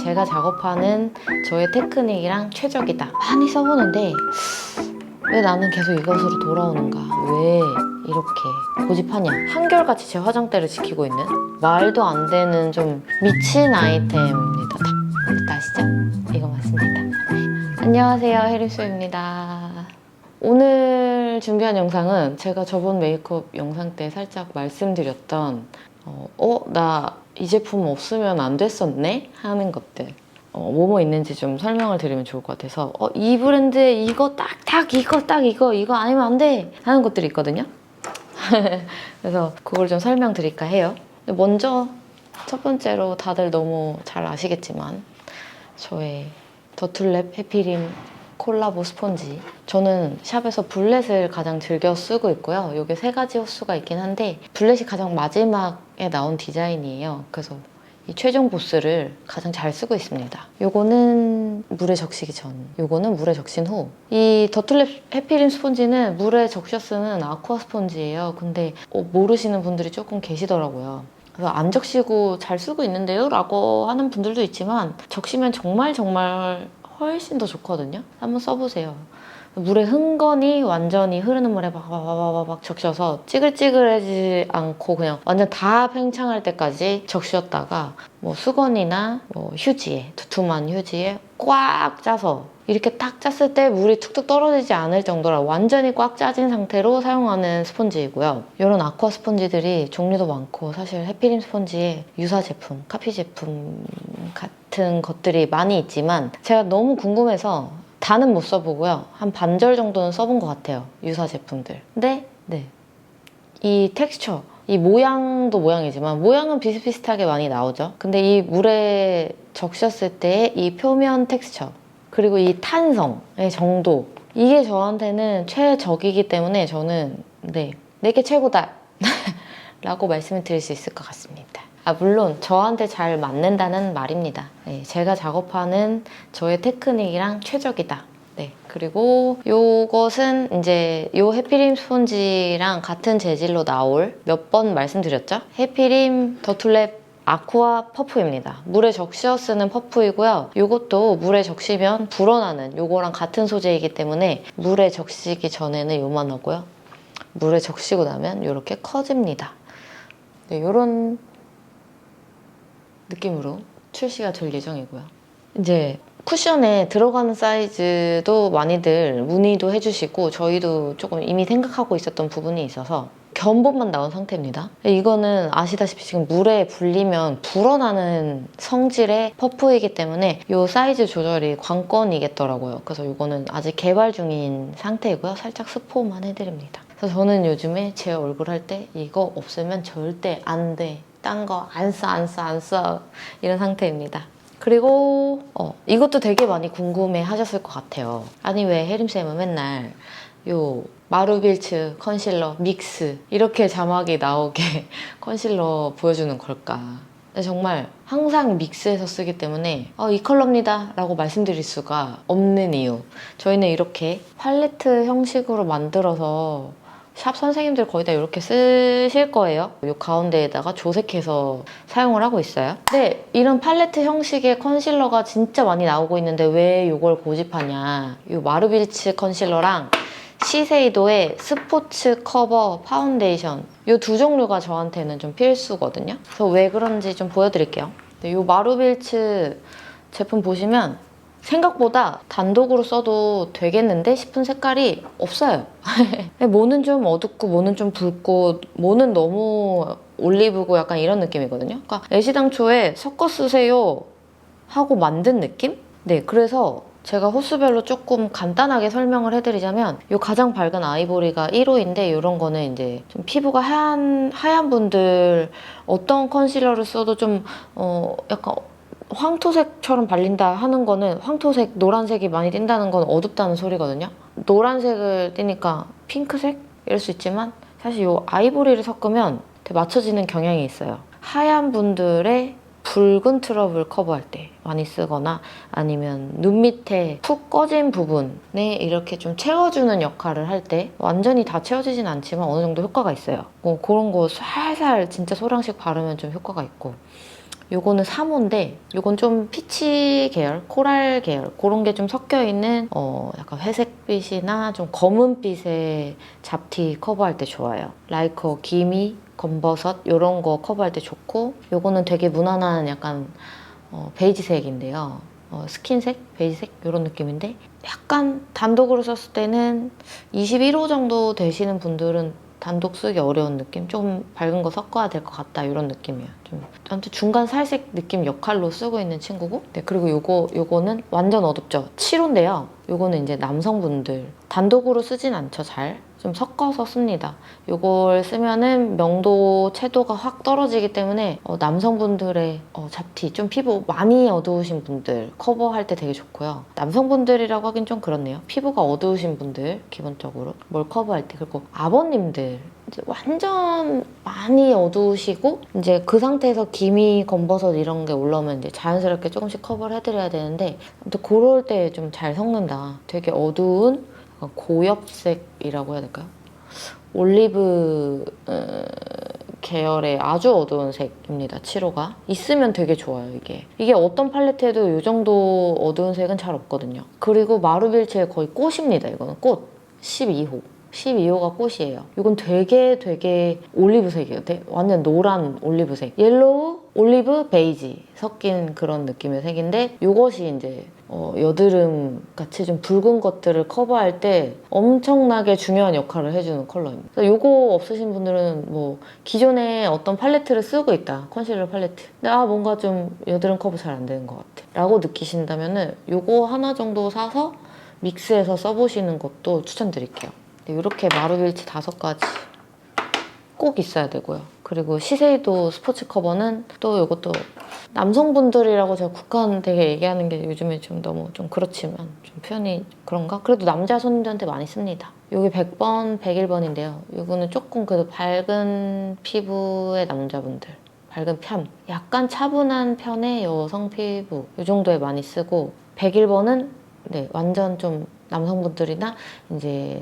제가 작업하는 저의 테크닉이랑 최적이다. 많이 써보는데 왜 나는 계속 이것으로 돌아오는가? 왜 이렇게 고집하냐? 한결같이 제 화장대를 지키고 있는 말도 안 되는 좀 미친 아이템입니다. 다 아시죠? 이거 맞습니다. 안녕하세요, 해리수입니다. 오늘 준비한 영상은 제가 저번 메이크업 영상 때 살짝 말씀드렸던 나 이 제품 없으면 안 됐었네? 하는 것들 뭐뭐 있는지 좀 설명을 드리면 좋을 것 같아서 이 브랜드에 이거 이거 아니면 안 돼! 하는 것들이 있거든요. 그래서 그걸 좀 설명드릴까 해요. 먼저 첫 번째로 다들 너무 잘 아시겠지만 저의 더툴랩 해피림 콜라보 스펀지, 저는 샵에서 블렛을 가장 즐겨 쓰고 있고요. 이게 세 가지 호수가 있긴 한데 블렛이 가장 마지막에 나온 디자인이에요. 그래서 이 최종 보스를 가장 잘 쓰고 있습니다. 요거는 물에 적시기 전, 요거는 물에 적신 후. 이 더툴랩 해피림 스펀지는 물에 적셔 쓰는 아쿠아 스펀지예요. 근데 모르시는 분들이 조금 계시더라고요. 그래서 안 적시고 잘 쓰고 있는데요? 라고 하는 분들도 있지만 적시면 정말 훨씬 더 좋거든요. 한번 써보세요. 물에 흥건히 완전히 흐르는 물에 막 적셔서 찌글찌글해지지 않고 그냥 완전 다 팽창할 때까지 적셨다가 뭐 수건이나 뭐 휴지에, 두툼한 휴지에 꽉 짜서 이렇게 딱 짰을 때 물이 툭툭 떨어지지 않을 정도로 완전히 꽉 짜진 상태로 사용하는 스펀지이고요. 이런 아쿠아 스펀지들이 종류도 많고 사실 해피림 스펀지에 유사 제품, 카피 제품 같은 것들이 많이 있지만 제가 너무 궁금해서 다는 못 써보고요. 한 반절 정도는 써본 것 같아요. 유사 제품들. 근데 이 텍스처, 이 모양도 모양이지만 모양은 비슷비슷하게 많이 나오죠. 근데 이 물에 적셨을 때의 이 표면 텍스처 그리고 이 탄성의 정도, 이게 저한테는 최적이기 때문에 저는 내게 최고다 라고 말씀을 드릴 수 있을 것 같습니다. 물론 저한테 잘 맞는다는 말입니다. 제가 작업하는 저의 테크닉이랑 최적이다. 그리고 요것은 이제 요 해피림 스펀지랑 같은 재질로 나올 몇 번 말씀드렸죠? 해피림 더툴랩 아쿠아 퍼프입니다. 물에 적셔 쓰는 퍼프이고요. 요것도 물에 적시면 불어나는 요거랑 같은 소재이기 때문에 물에 적시기 전에는 요만하고요. 물에 적시고 나면 이렇게 커집니다. 요런 느낌으로 출시가 될 예정이고요. 이제 쿠션에 들어가는 사이즈도 많이들 문의도 해주시고 저희도 조금 이미 생각하고 있었던 부분이 있어서 견본만 나온 상태입니다. 이거는 아시다시피 지금 물에 불리면 불어나는 성질의 퍼프이기 때문에 이 사이즈 조절이 관건이겠더라고요. 그래서 이거는 아직 개발 중인 상태이고요. 살짝 스포만 해드립니다. 그래서 저는 요즘에 제 얼굴 할 때 이거 없으면 절대 안 돼. 딴 거 안 써 이런 상태입니다. 그리고 이것도 되게 많이 궁금해 하셨을 것 같아요. 아니 왜 혜림쌤은 맨날 요 마루빌츠 컨실러 믹스 이렇게 자막이 나오게 컨실러 보여주는 걸까? 근데 정말 항상 믹스해서 쓰기 때문에 이 컬러입니다 라고 말씀드릴 수가 없는 이유, 저희는 이렇게 팔레트 형식으로 만들어서 샵 선생님들 거의 다 이렇게 쓰실 거예요. 이 가운데에다가 조색해서 사용을 하고 있어요. 근데 이런 팔레트 형식의 컨실러가 진짜 많이 나오고 있는데 왜 이걸 고집하냐. 이 마루빌츠 컨실러랑 시세이도의 스포츠 커버 파운데이션, 이 두 종류가 저한테는 좀 필수거든요. 그래서 왜 그런지 좀 보여드릴게요. 이 마루빌츠 제품 보시면 생각보다 단독으로 써도 되겠는데 싶은 색깔이 없어요. 뭐는 좀 어둡고 뭐는 좀 붉고 뭐는 너무 올리브고 약간 이런 느낌이거든요. 그러니까 애시당초에 섞어 쓰세요 하고 만든 느낌? 그래서 제가 호수별로 조금 간단하게 설명을 해드리자면 이 가장 밝은 아이보리가 1호인데 이런 거는 이제 좀 피부가 하얀 분들 어떤 컨실러를 써도 좀 약간 황토색처럼 발린다 하는 거는, 황토색, 노란색이 많이 띈다는 건 어둡다는 소리거든요. 노란색을 띠니까 핑크색? 이럴 수 있지만 사실 이 아이보리를 섞으면 되게 맞춰지는 경향이 있어요. 하얀 분들의 붉은 트러블 커버할 때 많이 쓰거나 아니면 눈 밑에 푹 꺼진 부분에 이렇게 좀 채워주는 역할을 할 때, 완전히 다 채워지진 않지만 어느 정도 효과가 있어요. 그런 거 살살 진짜 소량씩 바르면 좀 효과가 있고, 요거는 3호인데 요건 좀 피치 계열, 코랄 계열 그런 게 좀 섞여있는 약간 회색빛이나 좀 검은빛의 잡티 커버할 때 좋아요. 라이커, 기미, 검버섯 이런 거 커버할 때 좋고 요거는 되게 무난한 약간 베이지색인데요. 스킨색, 베이지색 이런 느낌인데 약간 단독으로 썼을 때는 21호 정도 되시는 분들은 단독 쓰기 어려운 느낌? 좀 밝은 거 섞어야 될 것 같다 이런 느낌이에요. 좀 아무튼 중간 살색 느낌 역할로 쓰고 있는 친구고 네, 그리고 요거는 완전 어둡죠? 7호인데요. 요거는 이제 남성분들 단독으로 쓰진 않죠, 잘. 좀 섞어서 씁니다. 요걸 쓰면은 명도, 채도가 확 떨어지기 때문에 남성분들의 잡티, 좀 피부 많이 어두우신 분들 커버할 때 되게 좋고요. 남성분들이라고 하긴 좀 그렇네요. 피부가 어두우신 분들 기본적으로 뭘 커버할 때 그리고 아버님들 이제 완전 많이 어두우시고 이제 그 상태에서 기미, 검버섯 이런 게 올라오면 이제 자연스럽게 조금씩 커버를 해드려야 되는데 아무튼 그럴 때 좀 잘 섞는다. 되게 어두운 고엽색이라고 해야 될까요? 올리브 계열의 아주 어두운 색입니다. 7호가. 있으면 되게 좋아요, 이게. 이게 어떤 팔레트에도 이 정도 어두운 색은 잘 없거든요. 그리고 마루빌츠의 거의 꽃입니다, 이거는. 꽃. 12호. 12호가 꽃이에요. 이건 되게 올리브색이에요. 완전 노란 올리브색. 옐로우, 올리브, 베이지 섞인 그런 느낌의 색인데 이것이 이제 여드름 같이 좀 붉은 것들을 커버할 때 엄청나게 중요한 역할을 해주는 컬러입니다. 이거 없으신 분들은 뭐 기존에 어떤 팔레트를 쓰고 있다. 컨실러 팔레트. 근데 뭔가 좀 여드름 커버 잘 안 되는 것 같아. 라고 느끼신다면은 이거 하나 정도 사서 믹스해서 써보시는 것도 추천드릴게요. 이렇게 마루빌츠 5가지 꼭 있어야 되고요. 그리고 시세이도 스포츠 커버는 또 이것도 남성분들이라고 제가 국한 되게 얘기하는 게 요즘에 좀 너무 좀 그렇지만 좀 표현이 그런가? 그래도 남자 손님들한테 많이 씁니다. 여기 100번, 101번인데요. 이거는 조금 그래도 밝은 피부의 남자분들 밝은 편, 약간 차분한 편의 여성 피부 이 정도에 많이 쓰고 101번은 네, 완전 좀 남성분들이나 이제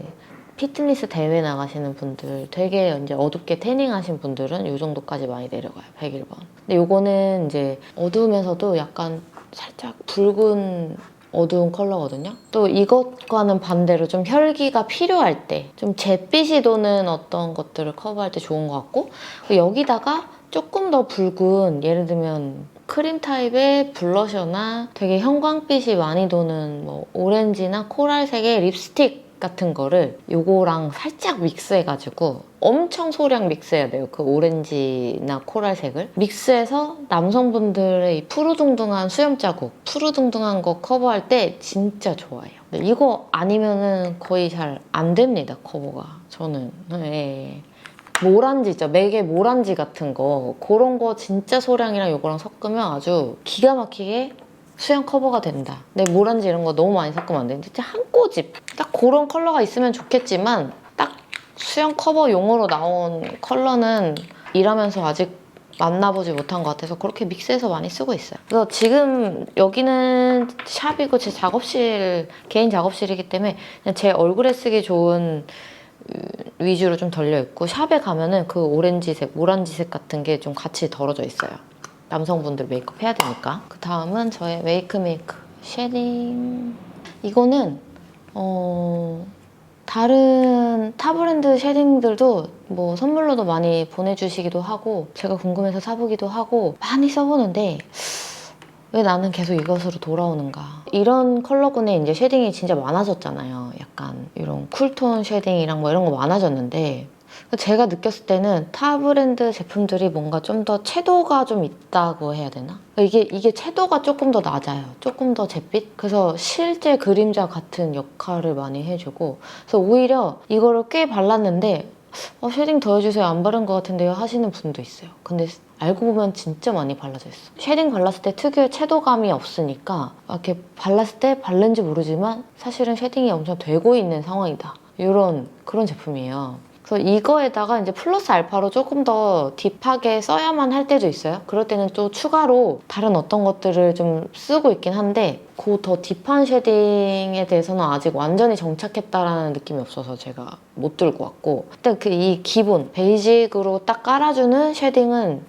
피트니스 대회 나가시는 분들 되게 이제 어둡게 태닝 하신 분들은 이 정도까지 많이 내려가요. 101번. 근데 요거는 이제 어두우면서도 약간 살짝 붉은 어두운 컬러거든요. 또 이것과는 반대로 좀 혈기가 필요할 때 좀 잿빛이 도는 어떤 것들을 커버할 때 좋은 것 같고 여기다가 조금 더 붉은 예를 들면 크림 타입의 블러셔나 되게 형광빛이 많이 도는 뭐 오렌지나 코랄색의 립스틱 같은 거를 요거랑 살짝 믹스해가지고 엄청 소량 믹스해야 돼요. 그 오렌지나 코랄색을 믹스해서 남성분들의 이 푸르둥둥한 수염 자국, 푸르둥둥한 거 커버할 때 진짜 좋아요. 근데 이거 아니면은 거의 잘 안 됩니다, 커버가. 저는. 네. 모란지 있죠? 맥의 모란지 같은 거 그런 거 진짜 소량이랑 요거랑 섞으면 아주 기가 막히게 수영 커버가 된다. 근데 모란지 이런 거 너무 많이 섞으면 안 되는데 진짜 한 꼬집 딱 그런 컬러가 있으면 좋겠지만 딱 수영 커버용으로 나온 컬러는 일하면서 아직 만나보지 못한 것 같아서 그렇게 믹스해서 많이 쓰고 있어요. 그래서 지금 여기는 샵이고 제 작업실, 개인 작업실이기 때문에 그냥 제 얼굴에 쓰기 좋은 위주로 좀 덜려있고 샵에 가면은 그 오렌지색, 모란지색 같은 게 좀 같이 덜어져 있어요. 남성분들 메이크업 해야 되니까. 그 다음은 저의 메이크 쉐딩. 이거는 다른 타 브랜드 쉐딩들도 뭐 선물로도 많이 보내주시기도 하고 제가 궁금해서 사보기도 하고 많이 써보는데 왜 나는 계속 이것으로 돌아오는가. 이런 컬러군에 이제 쉐딩이 진짜 많아졌잖아요. 약간 이런 쿨톤 쉐딩이랑 뭐 이런 거 많아졌는데 제가 느꼈을 때는 타 브랜드 제품들이 뭔가 좀 더 채도가 좀 있다고 해야 되나? 이게 채도가 조금 더 낮아요. 조금 더 잿빛? 그래서 실제 그림자 같은 역할을 많이 해주고 그래서 오히려 이거를 꽤 발랐는데 쉐딩 더 해주세요. 안 바른 것 같은데요? 하시는 분도 있어요. 근데 알고 보면 진짜 많이 발라져 있어. 쉐딩 발랐을 때 특유의 채도감이 없으니까 이렇게 발랐을 때 바른지 모르지만 사실은 쉐딩이 엄청 되고 있는 상황이다. 이런 그런 제품이에요. 그래서 이거에다가 이제 플러스 알파로 조금 더 딥하게 써야만 할 때도 있어요. 그럴 때는 또 추가로 다른 어떤 것들을 좀 쓰고 있긴 한데 그 더 딥한 쉐딩에 대해서는 아직 완전히 정착했다라는 느낌이 없어서 제가 못 들고 왔고 일단 그 이 기본 베이직으로 딱 깔아주는 쉐딩은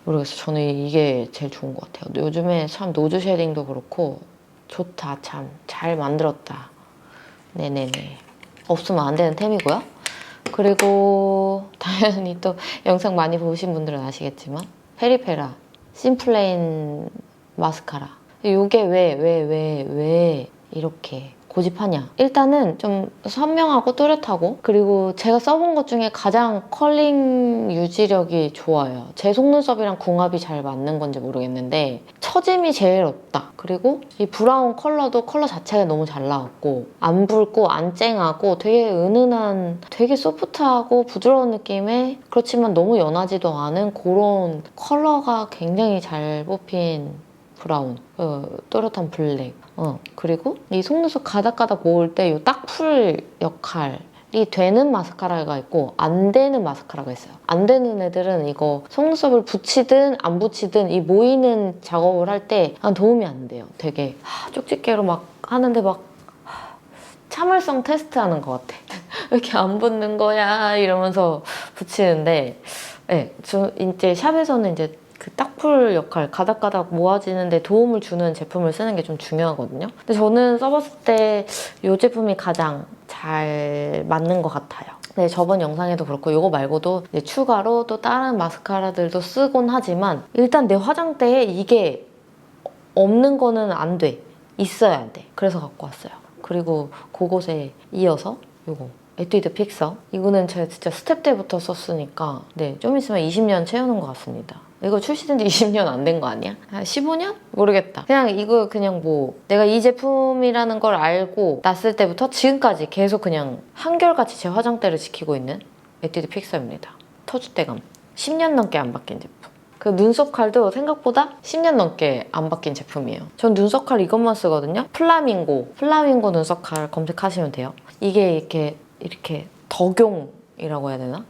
모르겠어요. 저는 이게 제일 좋은 것 같아요. 요즘에 참 노즈 쉐딩도 그렇고 좋다. 참 잘 만들었다. 네네네. 없으면 안 되는 템이고요. 그리고 당연히 또 영상 많이 보신 분들은 아시겠지만 페리페라 심플레인 마스카라. 이게 왜 이렇게 고집하냐. 일단은 좀 선명하고 또렷하고, 그리고 제가 써본 것 중에 가장 컬링 유지력이 좋아요. 제 속눈썹이랑 궁합이 잘 맞는 건지 모르겠는데 처짐이 제일 없다. 그리고 이 브라운 컬러도 컬러 자체가 너무 잘 나왔고, 안 붉고 안 쨍하고 되게 은은한, 되게 소프트하고 부드러운 느낌의, 그렇지만 너무 연하지도 않은 그런 컬러가 굉장히 잘 뽑힌 브라운, 또렷한 블랙. 그리고 이 속눈썹 가닥가닥 모을 때 이 딱풀 역할이 되는 마스카라가 있고 안 되는 마스카라가 있어요. 안 되는 애들은 이거 속눈썹을 붙이든 안 붙이든 이 모이는 작업을 할 때 도움이 안 돼요. 되게 쪽집게로 막 하는데 막 참을성 테스트하는 것 같아. 왜 이렇게 안 붙는 거야 이러면서 붙이는데, 네, 저 이제 샵에서는 이제 그 딱풀 역할, 가닥가닥 모아지는데 도움을 주는 제품을 쓰는 게 좀 중요하거든요. 근데 저는 써봤을 때 이 제품이 가장 잘 맞는 것 같아요. 네, 저번 영상에도 그렇고 이거 말고도 이제 추가로 또 다른 마스카라들도 쓰곤 하지만 일단 내 화장대에 이게 없는 거는 안 돼. 있어야 돼. 그래서 갖고 왔어요. 그리고 그곳에 이어서 이거 에뛰드 픽서. 이거는 제가 진짜 스텝 때부터 썼으니까 네, 좀 있으면 20년 채우는 것 같습니다. 이거 출시된 지 20년 안 된 거 아니야? 15년? 모르겠다. 그냥 이거 그냥 뭐 내가 이 제품이라는 걸 알고 났을 때부터 지금까지 계속 그냥 한결같이 제 화장대를 지키고 있는 에뛰드 픽서입니다. 터줏대감. 10년 넘게 안 바뀐 제품. 그 눈썹 칼도 생각보다 10년 넘게 안 바뀐 제품이에요. 전 눈썹 칼 이것만 쓰거든요. 플라밍고 눈썹 칼 검색하시면 돼요. 이게 이렇게 덕용이라고 해야 되나?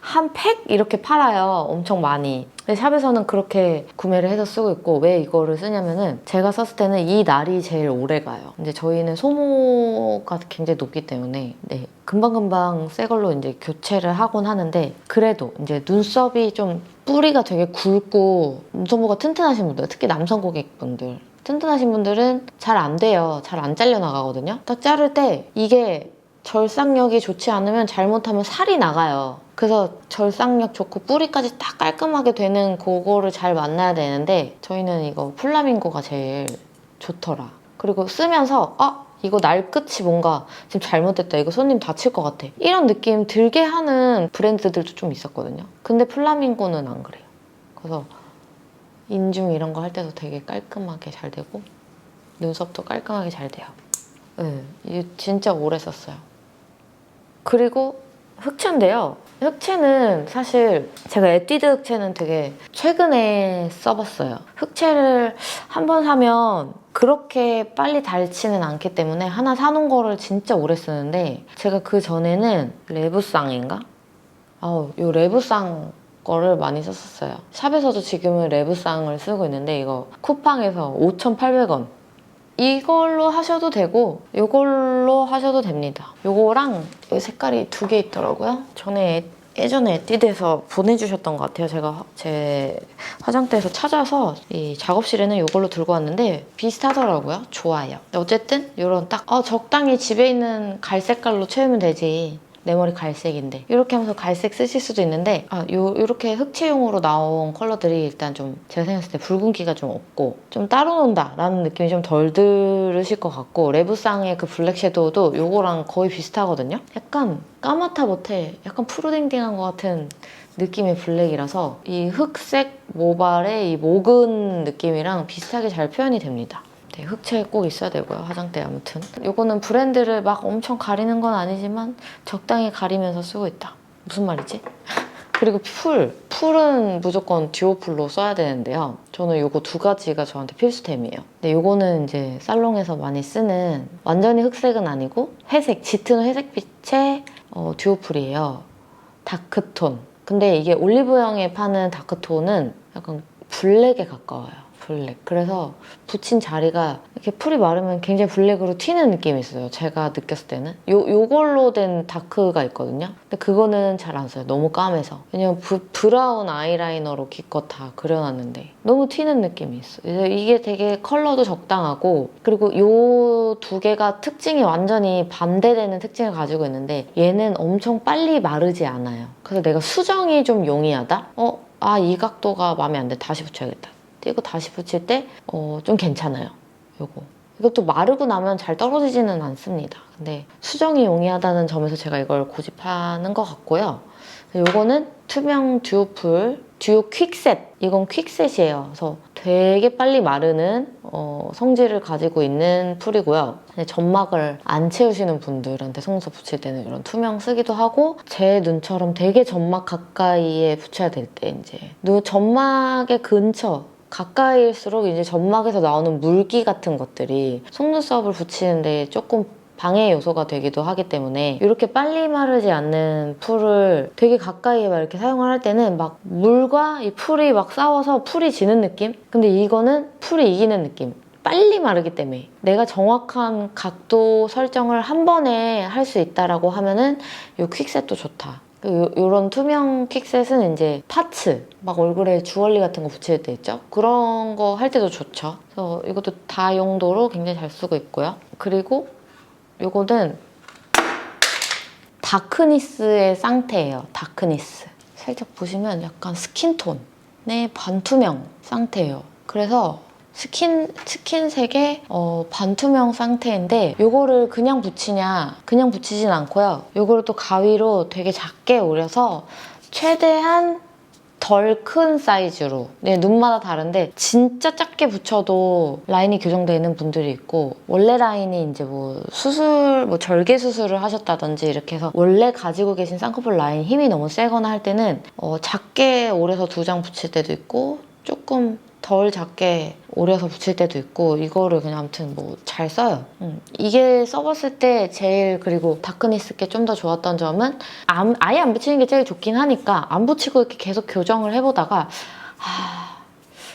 한 팩 이렇게 팔아요. 엄청 많이. 근데 샵에서는 그렇게 구매를 해서 쓰고 있고, 왜 이거를 쓰냐면은 제가 썼을 때는 이 날이 제일 오래 가요. 이제 저희는 소모가 굉장히 높기 때문에 네, 금방금방 새 걸로 이제 교체를 하곤 하는데, 그래도 이제 눈썹이 좀 뿌리가 되게 굵고 눈썹모가 튼튼하신 분들, 특히 남성 고객분들, 튼튼하신 분들은 잘 안 돼요. 잘 안 잘려나가거든요. 딱 자를 때 이게 절삭력이 좋지 않으면 잘못하면 살이 나가요. 그래서 절삭력 좋고 뿌리까지 딱 깔끔하게 되는 그거를 잘 만나야 되는데, 저희는 이거 플라밍고가 제일 좋더라. 그리고 쓰면서 이거 날 끝이 뭔가 지금 잘못됐다, 이거 손님 다칠 것 같아, 이런 느낌 들게 하는 브랜드들도 좀 있었거든요. 근데 플라밍고는 안 그래요. 그래서 인중 이런 거 할 때도 되게 깔끔하게 잘 되고 눈썹도 깔끔하게 잘 돼요. 네, 이거 진짜 오래 썼어요. 그리고 흑채인데요. 흑채는 사실 제가 에뛰드 흑채는 되게 최근에 써봤어요. 흑채를 한 번 사면 그렇게 빨리 닳지는 않기 때문에 하나 사놓은 거를 진짜 오래 쓰는데, 제가 그 전에는 레브쌍인가? 이 레브쌍 거를 많이 썼었어요. 샵에서도 지금은 레브쌍을 쓰고 있는데 이거 쿠팡에서 5,800원. 이걸로 하셔도 되고 이걸로 하셔도 됩니다. 이거랑 이 색깔이 두 개 있더라고요. 예전에 에뛰드에서 보내주셨던 것 같아요. 제가 제 화장대에서 찾아서 이 작업실에는 이걸로 들고 왔는데 비슷하더라고요. 좋아요. 어쨌든 이런 딱 적당히 집에 있는 갈색깔로 채우면 되지, 내 머리 갈색인데, 이렇게 하면서 갈색 쓰실 수도 있는데, 이렇게 흑채용으로 나온 컬러들이 일단 좀 제가 생각했을 때 붉은기가 좀 없고 좀 따로 논다 라는 느낌이 좀 덜 들으실 것 같고, 레브쌍의 그 블랙 섀도우도 이거랑 거의 비슷하거든요. 약간 까맣다 못해 약간 푸르딩딩한 것 같은 느낌의 블랙이라서 이 흑색 모발의 이 모근 느낌이랑 비슷하게 잘 표현이 됩니다. 네, 흑채 꼭 있어야 되고요, 화장대. 아무튼 이거는 브랜드를 막 엄청 가리는 건 아니지만 적당히 가리면서 쓰고 있다. 무슨 말이지? 그리고 풀은 무조건 듀오풀로 써야 되는데요. 저는 이거 두 가지가 저한테 필수템이에요. 근데 이거는 이제 살롱에서 많이 쓰는, 완전히 흑색은 아니고 회색, 짙은 회색빛의 듀오풀이에요. 다크톤. 근데 이게 올리브영에 파는 다크톤은 약간 블랙에 가까워요. 블랙. 그래서 붙인 자리가 이렇게 풀이 마르면 굉장히 블랙으로 튀는 느낌이 있어요. 제가 느꼈을 때는. 요걸로 된 다크가 있거든요. 근데 그거는 잘 안 써요. 너무 까매서. 왜냐면 브라운 아이라이너로 기껏 다 그려놨는데 너무 튀는 느낌이 있어요. 이게 되게 컬러도 적당하고, 그리고 요 두 개가 특징이 완전히 반대되는 특징을 가지고 있는데 얘는 엄청 빨리 마르지 않아요. 그래서 내가 수정이 좀 용이하다? 이 각도가 마음에 안 돼. 다시 붙여야겠다. 이거 다시 붙일 때 좀 괜찮아요. 요거. 이것도 마르고 나면 잘 떨어지지는 않습니다. 근데 수정이 용이하다는 점에서 제가 이걸 고집하는 것 같고요. 요거는 투명 듀오풀 듀오 퀵셋. 이건 퀵셋이에요. 그래서 되게 빨리 마르는 성질을 가지고 있는 풀이고요. 점막을 안 채우시는 분들한테 속눈썹 붙일 때는 이런 투명 쓰기도 하고, 제 눈처럼 되게 점막 가까이에 붙여야 될 때 이제 점막의 근처 가까이일수록 이제 점막에서 나오는 물기 같은 것들이 속눈썹을 붙이는데 조금 방해 요소가 되기도 하기 때문에 이렇게 빨리 마르지 않는 풀을 되게 가까이에 막 이렇게 사용을 할 때는 막 물과 이 풀이 막 싸워서 풀이 지는 느낌? 근데 이거는 풀이 이기는 느낌. 빨리 마르기 때문에 내가 정확한 각도 설정을 한 번에 할 수 있다라고 하면은 이 퀵셋도 좋다. 이런 투명 퀵셋은 이제 파츠, 막 얼굴에 주얼리 같은 거 붙일 때 있죠? 그런 거 할 때도 좋죠. 그래서 이것도 다용도로 굉장히 잘 쓰고 있고요. 그리고 이거는 다크니스의 쌍태예요. 다크니스. 살짝 보시면 약간 스킨톤의 반투명 쌍태예요. 그래서 스킨색의 반투명 쌍태인데 이거를 그냥 붙이냐? 그냥 붙이진 않고요. 이거를 또 가위로 되게 작게 오려서 최대한 덜 큰 사이즈로. 네, 눈마다 다른데 진짜 작게 붙여도 라인이 교정되어 있는 분들이 있고, 원래 라인이 이제 뭐 절개 수술을 하셨다든지 이렇게 해서 원래 가지고 계신 쌍꺼풀 라인 힘이 너무 세거나 할 때는 작게 오려서 2장 붙일 때도 있고, 조금 덜 작게 오려서 붙일 때도 있고, 이거를 그냥 아무튼 뭐 잘 써요. 이게 써봤을 때 제일, 그리고 다크니스께 좀 더 좋았던 점은 아예 안 붙이는 게 제일 좋긴 하니까 안 붙이고 이렇게 계속 교정을 해보다가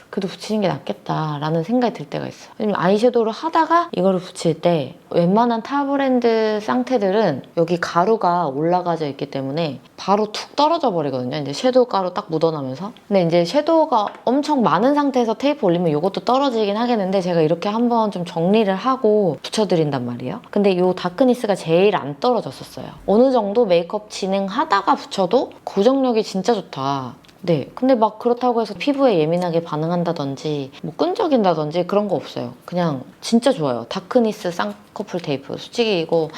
그래도 붙이는 게 낫겠다라는 생각이 들 때가 있어요. 왜냐면 아이섀도우를 하다가 이거를 붙일 때 웬만한 타 브랜드 쌍태들은 여기 가루가 올라가져 있기 때문에 바로 툭 떨어져 버리거든요. 이제 섀도우 가루 딱 묻어나면서. 근데 이제 섀도우가 엄청 많은 상태에서 테이프 올리면 이것도 떨어지긴 하겠는데, 제가 이렇게 한번 좀 정리를 하고 붙여드린단 말이에요. 근데 이 다크니스가 제일 안 떨어졌었어요. 어느 정도 메이크업 진행하다가 붙여도 고정력이 진짜 좋다. 네, 근데 막 그렇다고 해서 피부에 예민하게 반응한다든지 뭐 끈적인다든지 그런 거 없어요. 그냥 진짜 좋아요. 다크니스 쌍꺼풀 테이프. 솔직히 이거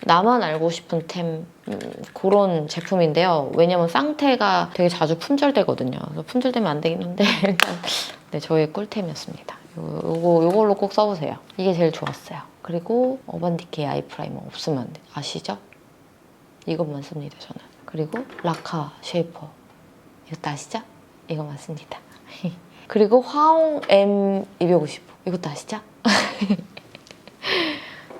나만 알고 싶은 그런 제품인데요. 왜냐면 쌍태가 되게 자주 품절되거든요. 그래서 품절되면 안 되긴 한데 일단 네, 저의 꿀템이었습니다. 요걸로 꼭 써보세요. 이게 제일 좋았어요. 그리고 어반디케이 아이 프라이머 없으면 안 돼. 아시죠? 이것만 씁니다, 저는. 그리고 라카 쉐이퍼. 이것도 아시죠? 이거 맞습니다. 그리고 화홍 M250. 이것도 아시죠?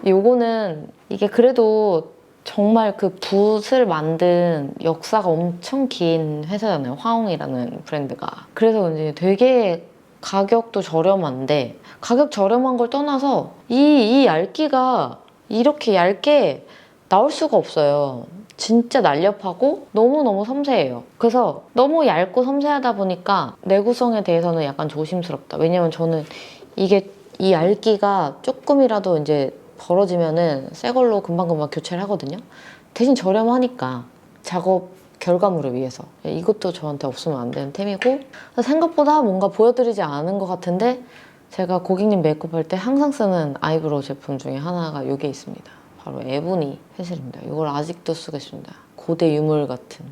요거는 이게 그래도 정말 그 붓을 만든 역사가 엄청 긴 회사잖아요. 화홍이라는 브랜드가. 그래서 이제 되게 가격도 저렴한데, 가격 저렴한 걸 떠나서 이 얇기가 이렇게 얇게 나올 수가 없어요. 진짜 날렵하고 너무너무 섬세해요. 그래서 너무 얇고 섬세하다 보니까 내구성에 대해서는 약간 조심스럽다. 왜냐면 저는 이 얇기가 조금이라도 이제 벌어지면은 새 걸로 금방금방 교체를 하거든요. 대신 저렴하니까 작업 결과물을 위해서. 이것도 저한테 없으면 안 되는 템이고, 생각보다 뭔가 보여드리지 않은 것 같은데 제가 고객님 메이크업 할 때 항상 쓰는 아이브로우 제품 중에 하나가 이게 있습니다. 바로 에보니 펜슬입니다. 이걸 아직도 쓰고 있습니다. 고대 유물 같은.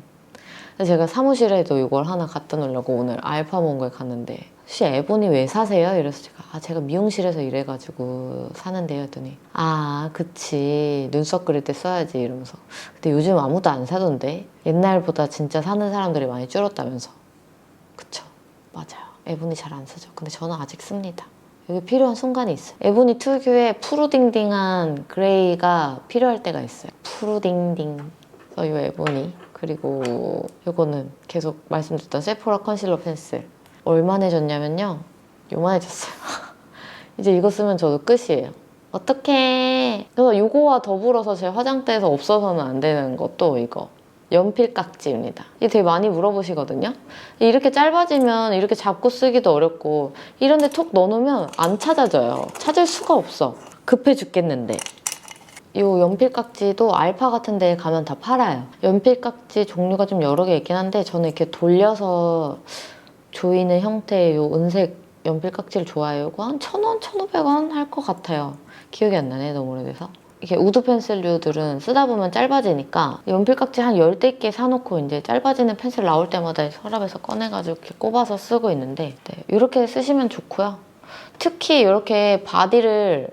제가 사무실에도 이걸 하나 갖다 놓으려고 오늘 알파몬고에 갔는데, 혹시 에보니 왜 사세요? 이래서 제가 미용실에서 일해가지고 사는데요. 했더니 그치, 눈썹 그릴 때 써야지 이러면서. 근데 요즘 아무도 안 사던데, 옛날보다 진짜 사는 사람들이 많이 줄었다면서. 그쵸, 맞아요. 에보니 잘 안 쓰죠. 근데 저는 아직 씁니다. 여기 필요한 순간이 있어요. 에보니 특유의 푸르딩딩한 그레이가 필요할 때가 있어요. 푸르딩딩. 이 에보니. 그리고 이거는 계속 말씀드렸던 세포라 컨실러 펜슬. 얼마 내줬냐면요. 요만해졌어요. 이제 이거 쓰면 저도 끝이에요. 어떡해. 그래서 이거와 더불어서 제 화장대에서 없어서는 안 되는 것도 이거. 연필 깍지입니다. 이게 되게 많이 물어보시거든요. 이렇게 짧아지면 이렇게 잡고 쓰기도 어렵고 이런데 톡 넣어놓으면 안 찾아져요. 찾을 수가 없어. 급해 죽겠는데. 이 연필 깍지도 알파 같은 데 가면 다 팔아요. 연필 깍지 종류가 좀 여러 개 있긴 한데 저는 이렇게 돌려서 조이는 형태의 이 은색 연필 깍지를 좋아해요. 이거 한 1,000원, 1,500원 할 것 같아요. 기억이 안 나네, 너무 오래돼서. 이렇게 우드 펜슬류들은 쓰다 보면 짧아지니까 연필 깍지 한 10대 개 사놓고 이제 짧아지는 펜슬 나올 때마다 서랍에서 꺼내가지고 이렇게 꼽아서 쓰고 있는데 네, 이렇게 쓰시면 좋고요. 특히 이렇게 바디를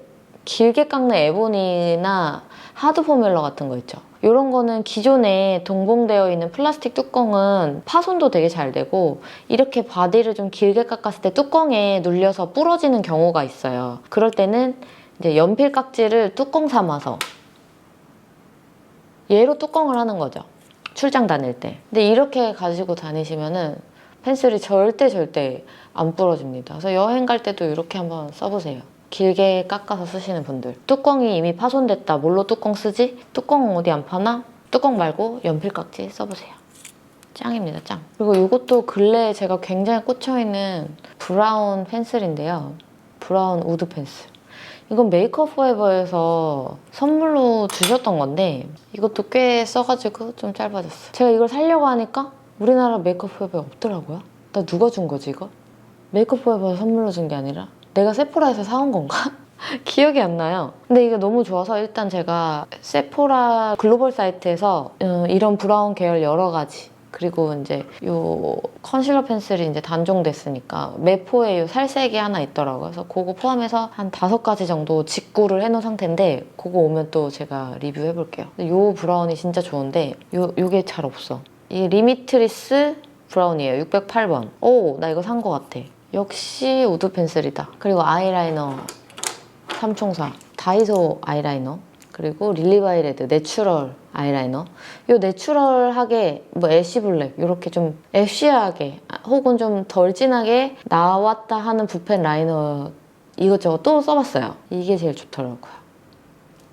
길게 깎는 에보니나 하드 포뮬러 같은 거 있죠. 이런 거는 기존에 동봉되어 있는 플라스틱 뚜껑은 파손도 되게 잘 되고 이렇게 바디를 좀 길게 깎았을 때 뚜껑에 눌려서 부러지는 경우가 있어요. 그럴 때는 이제 연필 깍지를 뚜껑 삼아서 얘로 뚜껑을 하는 거죠. 출장 다닐 때. 근데 이렇게 가지고 다니시면은 펜슬이 절대 안 부러집니다. 그래서 여행 갈 때도 이렇게 한번 써보세요. 길게 깎아서 쓰시는 분들. 뚜껑이 이미 파손됐다. 뭘로 뚜껑 쓰지? 뚜껑 어디 안 파나? 뚜껑 말고 연필 깍지 써보세요. 짱입니다, 짱. 그리고 이것도 근래에 제가 굉장히 꽂혀있는 브라운 펜슬인데요. 브라운 우드 펜슬. 이건 메이크업 포에버에서 선물로 주셨던 건데 이것도 꽤 써가지고 좀 짧아졌어요. 제가 이걸 사려고 하니까 우리나라 메이크업 포에버에 없더라고요. 나 누가 준 거지 이거? 메이크업 포에버에서 선물로 준 게 아니라 내가 세포라에서 사온 건가? 기억이 안 나요. 근데 이게 너무 좋아서 일단 제가 세포라 글로벌 사이트에서 이런 브라운 계열 여러 가지 그리고 이제 요 컨실러 펜슬이 이제 단종됐으니까 매포에 요 살색이 하나 있더라고요. 그래서 그거 포함해서 한 5가지 정도 직구를 해놓은 상태인데 그거 오면 또 제가 리뷰해볼게요. 요 브라운이 진짜 좋은데 요게 잘 없어. 이 리미트리스 브라운이에요. 608번. 오, 나 이거 산 거 같아. 역시 우드 펜슬이다. 그리고 아이라이너 3총사 다이소 아이라이너 그리고 릴리바이레드 내추럴 아이라이너. 이 내추럴하게 뭐 애쉬블랙 이렇게 좀 애쉬하게 혹은 좀 덜 진하게 나왔다 하는 붓펜 라이너 이것저것 또 써봤어요. 이게 제일 좋더라고요.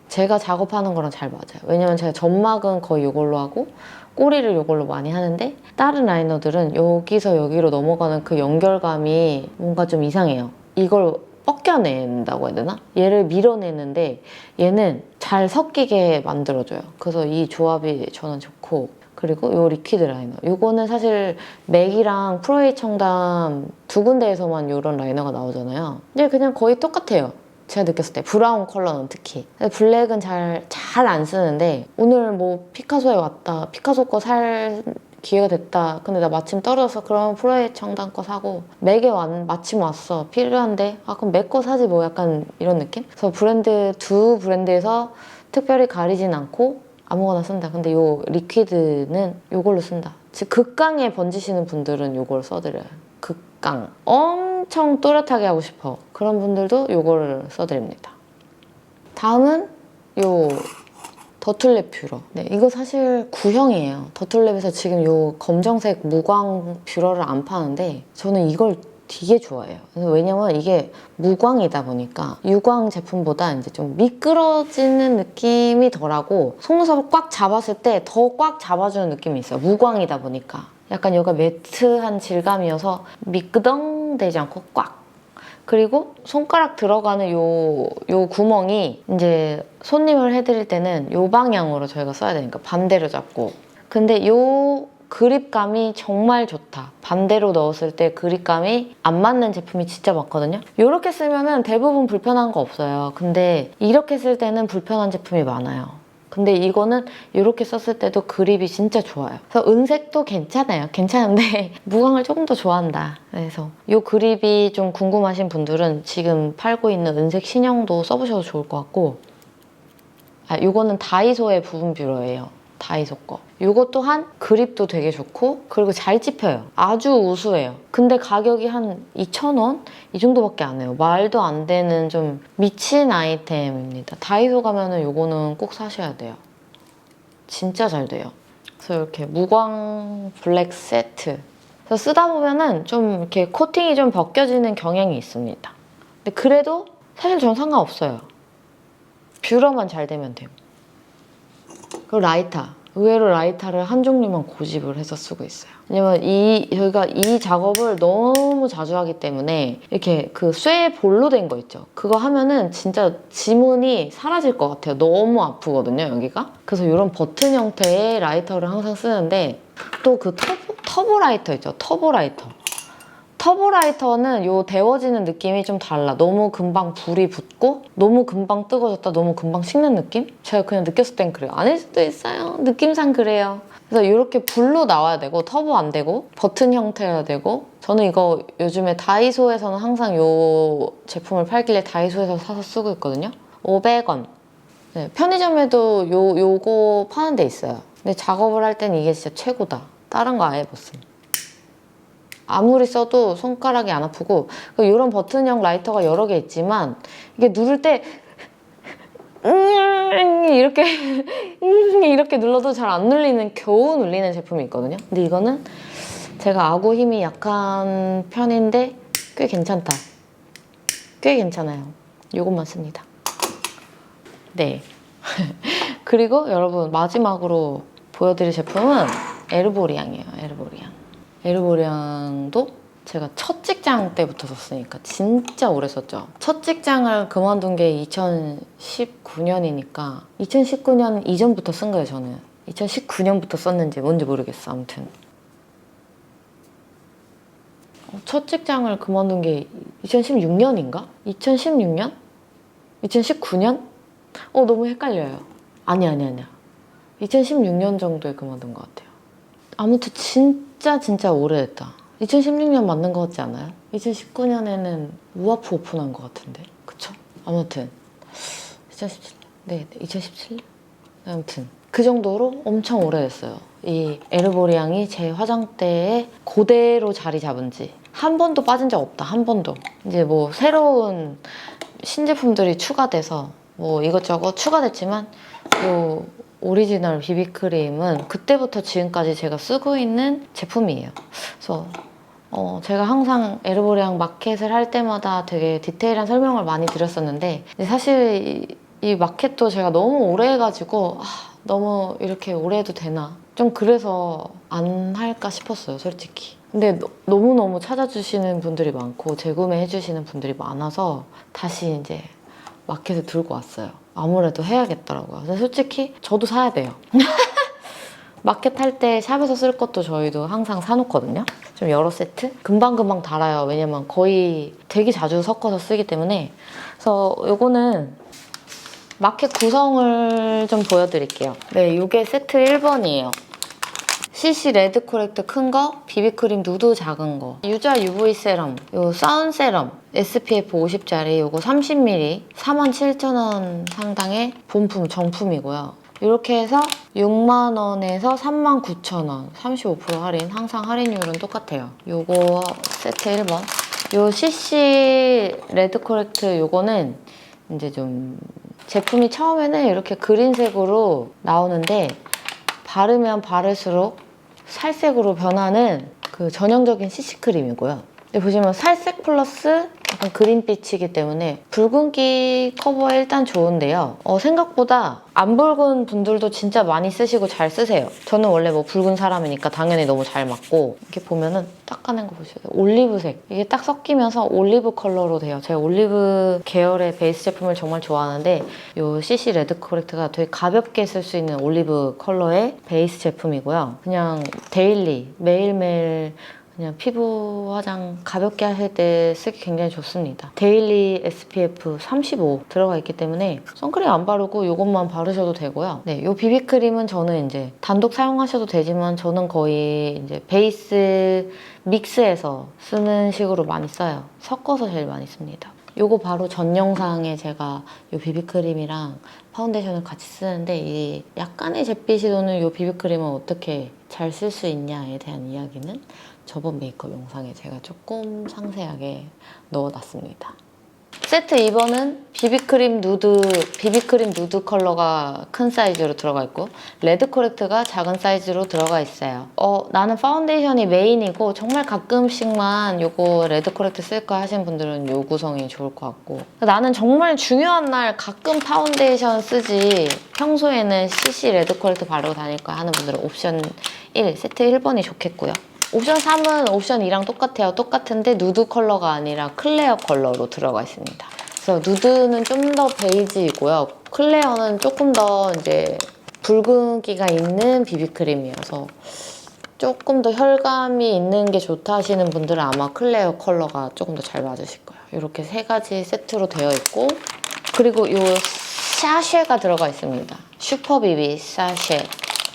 제가 작업하는 거랑 잘 맞아요. 왜냐면 제가 점막은 거의 이걸로 하고 꼬리를 이걸로 많이 하는데 다른 라이너들은 여기서 여기로 넘어가는 그 연결감이 뭔가 좀 이상해요. 이걸 벗겨낸다고 해야 되나? 얘를 밀어내는데 얘는 잘 섞이게 만들어줘요. 그래서 이 조합이 저는 좋고 그리고 이 리퀴드 라이너 이거는 사실 맥이랑 프로에이 청담 두 군데에서만 이런 라이너가 나오잖아요. 근데 그냥 거의 똑같아요. 제가 느꼈을 때 브라운 컬러는 특히 블랙은 잘 안 쓰는데 오늘 뭐 피카소에 왔다 피카소 거 살 기회가 됐다 근데 나 마침 떨어져서 그럼 프로에이 청담 거 사고 맥에 마침 왔어 필요한데 아 그럼 맥 거 사지 뭐 약간 이런 느낌? 그래서 두 브랜드에서 특별히 가리진 않고 아무거나 쓴다. 근데 요 리퀴드는 요걸로 쓴다. 즉 극강에 번지시는 분들은 요걸 써드려요. 극강. 엄청 또렷하게 하고 싶어. 그런 분들도 요거를 써드립니다. 다음은 요 더툴랩 뷰러. 네, 이거 사실 구형이에요. 더툴랩에서 지금 요 검정색 무광 뷰러를 안 파는데 저는 이걸 되게 좋아해요. 왜냐면 이게 무광이다 보니까 유광 제품보다 이제 좀 미끄러지는 느낌이 덜하고 속눈썹을 꽉 잡았을 때 더 꽉 잡아주는 느낌이 있어요. 무광이다 보니까. 약간 여기가 매트한 질감이어서 미끄덩대지 않고 꽉. 그리고 손가락 들어가는 요 구멍이 이제 손님을 해드릴 때는 요 방향으로 저희가 써야 되니까 반대로 잡고. 근데 요 그립감이 정말 좋다. 반대로 넣었을 때 그립감이 안 맞는 제품이 진짜 많거든요. 이렇게 쓰면은 대부분 불편한 거 없어요. 근데 이렇게 쓸 때는 불편한 제품이 많아요. 근데 이거는 이렇게 썼을 때도 그립이 진짜 좋아요. 그래서 은색도 괜찮아요. 괜찮은데 무광을 조금 더 좋아한다. 그래서 이 그립이 좀 궁금하신 분들은 지금 팔고 있는 은색 신형도 써보셔도 좋을 것 같고 이거는 다이소의 부분 뷰러예요. 다이소 거. 이거 또한 그립도 되게 좋고 그리고 잘 찝혀요. 아주 우수해요. 근데 가격이 한 2,000원? 이 정도밖에 안 해요. 말도 안 되는 좀 미친 아이템입니다. 다이소 가면은 이거는 꼭 사셔야 돼요. 진짜 잘 돼요. 그래서 이렇게 무광 블랙 세트 그래서 쓰다 보면은 좀 이렇게 코팅이 좀 벗겨지는 경향이 있습니다. 근데 그래도 사실 전 상관없어요. 뷰러만 잘 되면 돼요. 그리고 라이터. 의외로 라이터를 한 종류만 고집을 해서 쓰고 있어요. 왜냐면 저희가 이 작업을 너무 자주 하기 때문에 이렇게 그 쇠 볼로 된 거 있죠. 그거 하면은 진짜 지문이 사라질 것 같아요. 너무 아프거든요, 여기가. 그래서 이런 버튼 형태의 라이터를 항상 쓰는데 또 그 터보 라이터 있죠. 터보 라이터. 터보 라이터는 요 데워지는 느낌이 좀 달라. 너무 금방 불이 붙고 너무 금방 뜨거워졌다 너무 금방 식는 느낌? 제가 그냥 느꼈을 땐 그래요. 아닐 수도 있어요. 느낌상 그래요. 그래서 이렇게 불로 나와야 되고 터보 안 되고 버튼 형태여야 되고 저는 이거 요즘에 다이소에서는 항상 요 제품을 팔길래 다이소에서 사서 쓰고 있거든요. 500원. 네, 편의점에도 요거 파는 데 있어요. 근데 작업을 할 땐 이게 진짜 최고다. 다른 거 아예 못 씁니다. 아무리 써도 손가락이 안 아프고 이런 버튼형 라이터가 여러 개 있지만 이게 누를 때 이렇게 눌러도 잘 안 눌리는 겨우 눌리는 제품이 있거든요. 근데 이거는 제가 아구 힘이 약한 편인데 꽤 괜찮다. 꽤 괜찮아요. 이것만 씁니다. 네. 그리고 여러분 마지막으로 보여드릴 제품은 에르보리앙이에요. 에르보리앙도 제가 첫 직장 때부터 썼으니까 진짜 오래 썼죠. 첫 직장을 그만둔 게 2019년이니까 2019년 이전부터 쓴 거예요, 저는. 2019년부터 썼는지 뭔지 모르겠어, 아무튼. 첫 직장을 그만둔 게 2016년인가? 2016년? 2019년? 너무 헷갈려요. 아니야. 2016년 정도에 그만둔 것 같아요. 아무튼 진짜 오래됐다. 2016년 맞는 것 같지 않아요? 2019년에는 우아프 오픈한 것 같은데. 그쵸? 아무튼 2017년? 네, 2017년? 아무튼 그 정도로 엄청 오래됐어요. 이 에르보리앙이 제 화장대에 그대로 자리 잡은 지 한 번도 빠진 적 없다. 한 번도. 이제 뭐 새로운 신제품들이 추가돼서 뭐 이것저것 추가됐지만 요 오리지널 비비크림은 그때부터 지금까지 제가 쓰고 있는 제품이에요. 그래서 제가 항상 에르보리앙 마켓을 할 때마다 되게 디테일한 설명을 많이 드렸었는데 사실 이 마켓도 제가 너무 오래 해가지고 너무 이렇게 오래 해도 되나? 좀 그래서 안 할까 싶었어요, 솔직히. 근데 너무너무 찾아주시는 분들이 많고 재구매해주시는 분들이 많아서 다시 이제 마켓에 들고 왔어요. 아무래도 해야겠더라고요. 근데 솔직히 저도 사야 돼요. 마켓 할 때 샵에서 쓸 것도 저희도 항상 사놓거든요. 좀 여러 세트? 금방금방 달아요. 왜냐면 거의 되게 자주 섞어서 쓰기 때문에. 그래서 요거는 마켓 구성을 좀 보여드릴게요. 네, 이게 세트 1번이에요. CC 레드 코렉트 큰 거, 비비크림 누드 작은 거, 유자 UV 세럼, 요 사운 세럼, SPF 50짜리 요거 30ml 47,000원 상당의 본품 정품이고요. 이렇게 해서 6만원에서 39,000원 35% 할인, 항상 할인율은 똑같아요. 요거 세트 1번. 요 CC 레드 코렉트 요거는 이제 좀 제품이 처음에는 이렇게 그린색으로 나오는데 바르면 바를수록 살색으로 변하는 그 전형적인 CC크림이고요. 근데 보시면 살색 플러스 약간 그린빛이기 때문에 붉은기 커버에 일단 좋은데요. 생각보다 안 붉은 분들도 진짜 많이 쓰시고 잘 쓰세요. 저는 원래 뭐 붉은 사람이니까 당연히 너무 잘 맞고 이렇게 보면은 닦아낸 거 보셔요. 올리브색. 이게 딱 섞이면서 올리브 컬러로 돼요. 제가 올리브 계열의 베이스 제품을 정말 좋아하는데 이 CC 레드 코렉트가 되게 가볍게 쓸 수 있는 올리브 컬러의 베이스 제품이고요. 그냥 데일리, 매일매일 그냥 피부 화장 가볍게 하실 때 쓰기 굉장히 좋습니다. 데일리 SPF 35 들어가 있기 때문에 선크림 안 바르고 이것만 바르셔도 되고요. 네, 이 비비크림은 저는 이제 단독 사용하셔도 되지만 저는 거의 이제 베이스 믹스해서 쓰는 식으로 많이 써요. 섞어서 제일 많이 씁니다. 요거 바로 전 영상에 제가 이 비비크림이랑 파운데이션을 같이 쓰는데 이 약간의 잿빛이 도는 이 비비크림은 어떻게 잘 쓸 수 있냐에 대한 이야기는 저번 메이크업 영상에 제가 조금 상세하게 넣어놨습니다. 세트 2번은 비비크림 누드 컬러가 큰 사이즈로 들어가 있고 레드 코렉트가 작은 사이즈로 들어가 있어요. 나는 파운데이션이 메인이고 정말 가끔씩만 요거 레드 코렉트 쓸까 하시는 분들은 요 구성이 좋을 것 같고 나는 정말 중요한 날 가끔 파운데이션 쓰지 평소에는 CC 레드 코렉트 바르고 다닐 거야 하는 분들은 옵션 1, 세트 1번이 좋겠고요. 옵션 3은 옵션 2랑 똑같아요. 똑같은데 누드 컬러가 아니라 클레어 컬러로 들어가 있습니다. 그래서 누드는 좀 더 베이지이고요. 클레어는 조금 더 이제 붉은기가 있는 비비크림이어서 조금 더 혈감이 있는 게 좋다 하시는 분들은 아마 클레어 컬러가 조금 더 잘 맞으실 거예요. 이렇게 세 가지 세트로 되어 있고 그리고 이 샤쉐가 들어가 있습니다. 슈퍼비비 샤쉐.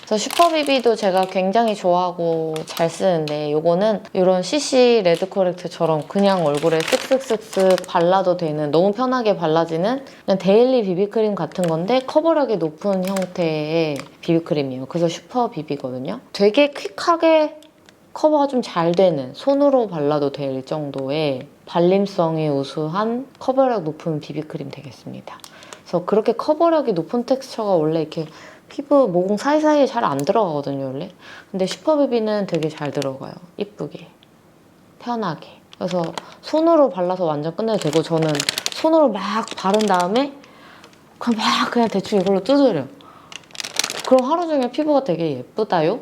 그래서 슈퍼비비도 제가 굉장히 좋아하고 잘 쓰는데 이거는 이런 CC 레드 코렉트처럼 그냥 얼굴에 쓱쓱쓱쓱 발라도 되는 너무 편하게 발라지는 그냥 데일리 비비크림 같은 건데 커버력이 높은 형태의 비비크림이에요. 그래서 슈퍼비비거든요. 되게 퀵하게 커버가 좀 잘 되는 손으로 발라도 될 정도의 발림성이 우수한 커버력 높은 비비크림 되겠습니다. 그래서 그렇게 커버력이 높은 텍스처가 원래 이렇게 피부 모공 사이사이에 잘 안 들어가거든요, 원래. 근데 슈퍼비비는 되게 잘 들어가요. 이쁘게. 편하게. 그래서 손으로 발라서 완전 끝내도 되고 저는 손으로 막 바른 다음에 그냥 대충 이걸로 두드려요. 그럼 하루 종일 피부가 되게 예쁘다요?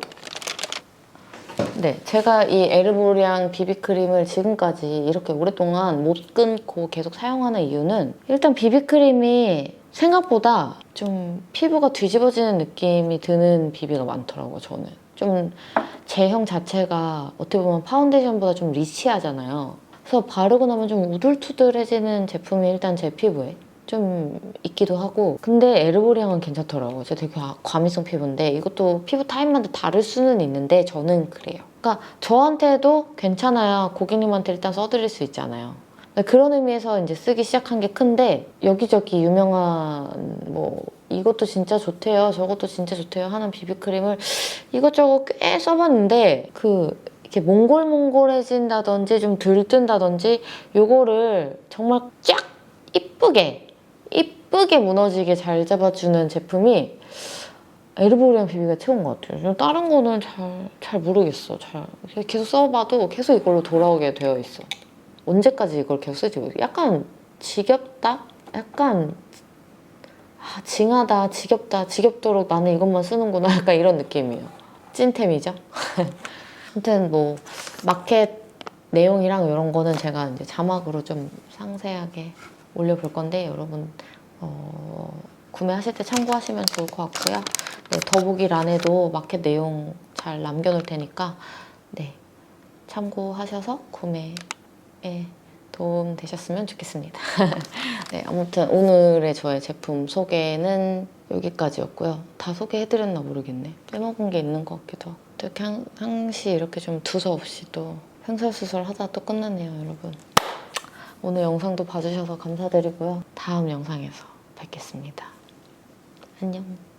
네, 제가 이 에르보리앙 비비크림을 지금까지 이렇게 오랫동안 못 끊고 계속 사용하는 이유는 일단 비비크림이 생각보다 좀 피부가 뒤집어지는 느낌이 드는 비비가 많더라고요, 저는. 좀 제형 자체가 어떻게 보면 파운데이션보다 좀 리치하잖아요. 그래서 바르고 나면 좀 우둘투둘해지는 제품이 일단 제 피부에 좀 있기도 하고 근데 에르보리앙은 괜찮더라고요. 제가 되게 과민성 피부인데 이것도 피부 타입마다 다를 수는 있는데 저는 그래요. 그러니까 저한테도 괜찮아야 고객님한테 일단 써드릴 수 있잖아요. 그런 의미에서 이제 쓰기 시작한 게 큰데 여기저기 유명한 뭐 이것도 진짜 좋대요 저것도 진짜 좋대요 하는 비비크림을 이것저것 꽤 써봤는데 이렇게 몽골몽골해진다든지 좀 들뜬다든지 요거를 정말 쫙 이쁘게 무너지게 잘 잡아주는 제품이 에르보리앙 비비가 최고인 것 같아요. 다른 거는 잘 모르겠어. 계속 써봐도 계속 이걸로 돌아오게 되어 있어. 언제까지 이걸 계속 쓰지 모르겠어. 약간 지겹다? 약간 징하다, 지겹다, 지겹도록 나는 이것만 쓰는구나 약간 이런 느낌이에요. 찐템이죠. 아무튼 뭐 마켓 내용이랑 이런 거는 제가 이제 자막으로 좀 상세하게 올려볼 건데 여러분 구매하실 때 참고하시면 좋을 것 같고요. 네, 더보기란에도 마켓 내용 잘 남겨놓을 테니까 네, 참고하셔서 구매에 도움 되셨으면 좋겠습니다. 네, 아무튼 오늘의 저의 제품 소개는 여기까지였고요. 다 소개해드렸나 모르겠네. 빼먹은 게 있는 것 같기도 하고 또 항시 이렇게 좀 두서없이 또 횡설수설 하다 또 끝났네요, 여러분. 오늘 영상도 봐주셔서 감사드리고요. 다음 영상에서 뵙겠습니다. 안녕.